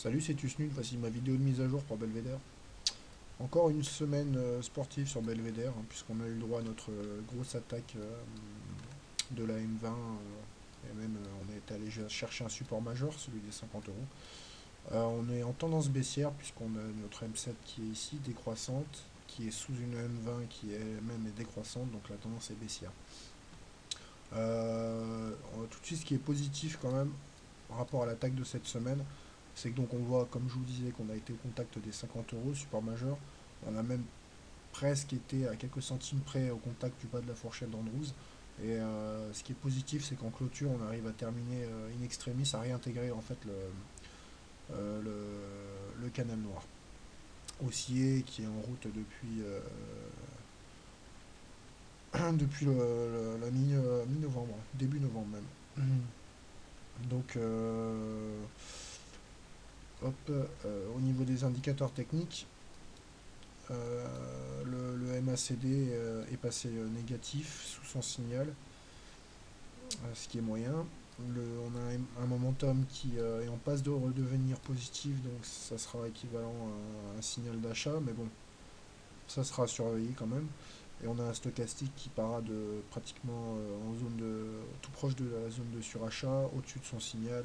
Salut, c'est Tusnul, voici ma vidéo de mise à jour pour Belvédère. Encore une semaine sportive sur Belvédère, hein, puisqu'on a eu le droit à notre grosse attaque de la M20, et même on est allé chercher un support majeur, celui des 50 euros. On est en tendance baissière, puisqu'on a notre M7 qui est ici, décroissante, qui est sous une M20 qui elle-même est décroissante, donc la tendance est baissière. Tout de suite, ce qui est positif quand même, par rapport à l'attaque de cette semaine, c'est que donc on voit, comme je vous disais, qu'on a été au contact des 50 euros, support majeur. On a même presque été à quelques centimes près au contact du bas de la fourchette d'Andrews. Et ce qui est positif, c'est qu'en clôture, on arrive à terminer in extremis, à réintégrer en fait le canal noir. Haussier qui est en route depuis, depuis la mi-novembre, début novembre même. Donc, hop, au niveau des indicateurs techniques, le MACD est passé négatif sous son signal, ce qui est moyen. On a un momentum qui est en passe de redevenir positif, donc ça sera équivalent à un signal d'achat, mais bon, ça sera surveillé quand même. Et on a un stochastique qui parade pratiquement en zone tout proche de la zone de surachat, au-dessus de son signal,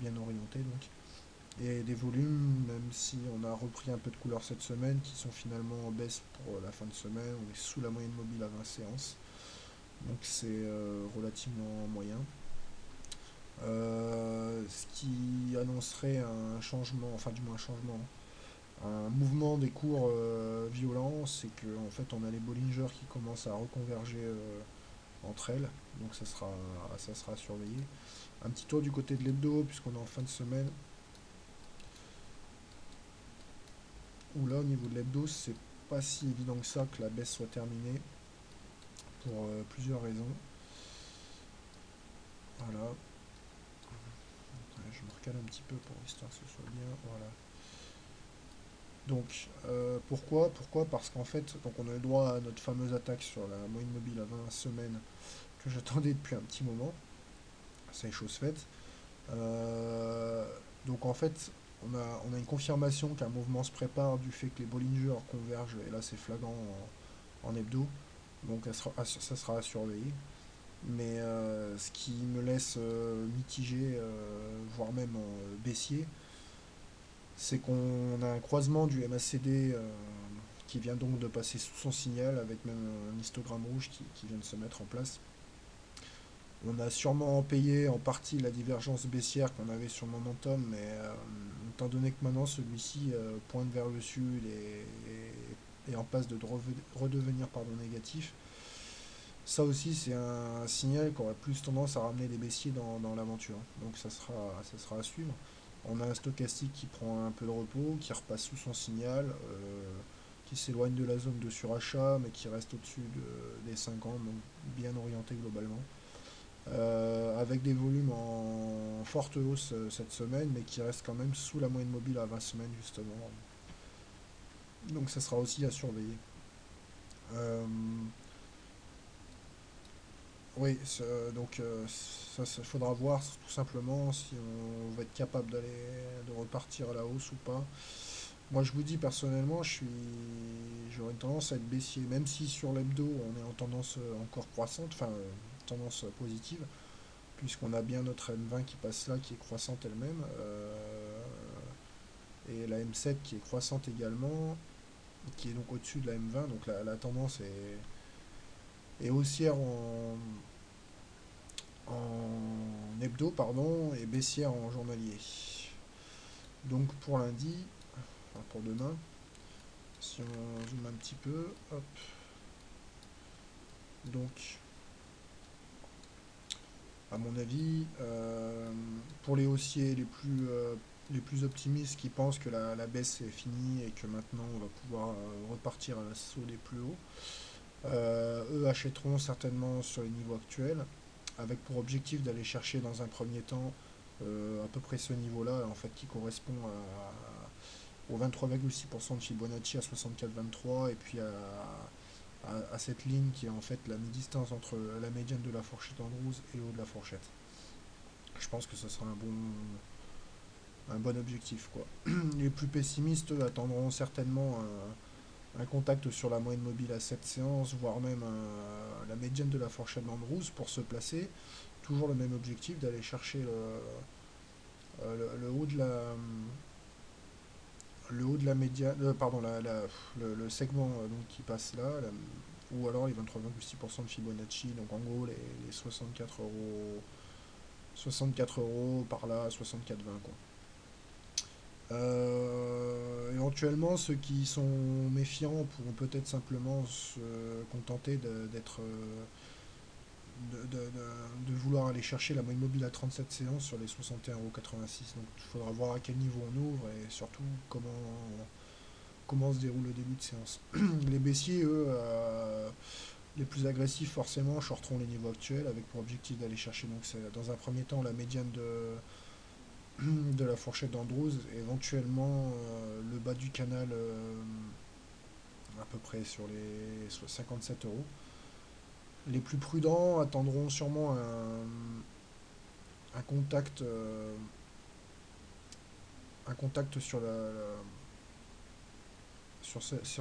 bien orienté donc. Et des volumes, même si on a repris un peu de couleur cette semaine, qui sont finalement en baisse pour la fin de semaine. On est sous la moyenne mobile à 20 séances, donc c'est relativement moyen. Ce qui annoncerait un changement, enfin du moins un changement, un mouvement des cours violent, c'est qu'en fait on a les Bollinger qui commencent à reconverger entre elles, donc ça sera surveillé. Un petit tour du côté de l'hebdo, puisqu'on est en fin de semaine, où là au niveau de l'hebdo, c'est pas si évident que ça que la baisse soit terminée, pour plusieurs raisons. Voilà. Ouais, je me recale un petit peu pour histoire que ce soit bien. Voilà. Donc, pourquoi? Parce qu'en fait, donc on a eu droit à notre fameuse attaque sur la moyenne mobile à 20 semaines que j'attendais depuis un petit moment. C'est chose faite. Euh, donc en fait, on a une confirmation qu'un mouvement se prépare du fait que les Bollinger convergent, et là c'est flagrant en hebdo. Donc ça sera à surveiller. Mais ce qui me laisse mitigé, voire même baissier, c'est qu'on a un croisement du MACD qui vient donc de passer sous son signal, avec même un histogramme rouge qui vient de se mettre en place. On a sûrement payé en partie la divergence baissière qu'on avait sur le momentum, mais étant donné que maintenant celui-ci pointe vers le sud et en passe de redevenir négatif, ça aussi c'est un signal qui aurait plus tendance à ramener des baissiers dans l'aventure. Donc ça sera à suivre. On a un stochastique qui prend un peu de repos, qui repasse sous son signal, qui s'éloigne de la zone de surachat, mais qui reste au-dessus des 50, donc bien orienté globalement. Avec des volumes en forte hausse cette semaine, mais qui restent quand même sous la moyenne mobile à 20 semaines justement. Donc ça sera aussi à surveiller. Euh, oui, donc ça, faudra voir tout simplement si on va être capable de repartir à la hausse ou pas. Moi, je vous dis personnellement, j'aurais une tendance à être baissier, même si sur l'hebdo, on est en tendance encore croissante, enfin, tendance positive, puisqu'on a bien notre M20 qui passe là, qui est croissante elle-même, et la M7 qui est croissante également, qui est donc au-dessus de la M20, donc la tendance est haussière en hebdo, pardon, et baissière en journalier. Donc pour lundi, enfin pour demain, si on zoome un petit peu, hop, donc à mon avis, pour les haussiers les plus optimistes qui pensent que la baisse est finie et que maintenant on va pouvoir repartir à l'assaut des plus hauts, eux achèteront certainement sur les niveaux actuels, avec pour objectif d'aller chercher dans un premier temps à peu près ce niveau-là, en fait, qui correspond au 23,6% de Fibonacci à 64,23, et puis à cette ligne qui est en fait la mi-distance entre la médiane de la fourchette Andrews et le haut de la fourchette. Je pense que ce sera un bon objectif, quoi. Les plus pessimistes, eux, attendront certainement un contact sur la moyenne mobile à 7 séances, voire même la médiane de la fourchette d'Andrews pour se placer. Toujours le même objectif d'aller chercher le haut de la médiane, pardon, le segment donc, qui passe là, ou alors les 23,6% de Fibonacci, donc en gros les 64 € par là, 64,20 quoi. Éventuellement, ceux qui sont méfiants pourront peut-être simplement se contenter d'être, de vouloir aller chercher la moyenne mobile à 37 séances sur les 61,86 €. Donc il faudra voir à quel niveau on ouvre et surtout comment se déroule le début de séance. Les baissiers, eux, les plus agressifs forcément, shorteront les niveaux actuels avec pour objectif d'aller chercher donc dans un premier temps la médiane de la fourchette d'Andrews et éventuellement le bas du canal à peu près sur les 57 €. Les plus prudents attendront sûrement un contact, un contact sur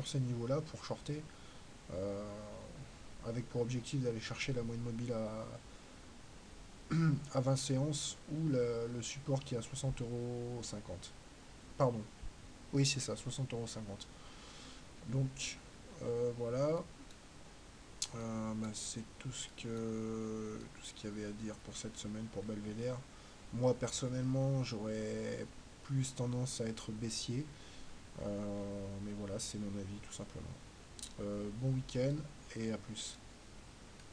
ces niveaux-là pour shorter, euh, avec pour objectif d'aller chercher la moyenne mobile à 20 séances ou le support qui est à 60,50 €. Pardon, oui c'est ça, 60,50 €. Donc voilà. Bah, c'est tout ce qu'il y avait à dire pour cette semaine pour Belvédère. Moi personnellement, j'aurais plus tendance à être baissier, mais voilà, c'est mon avis tout simplement. Bon week-end et à plus.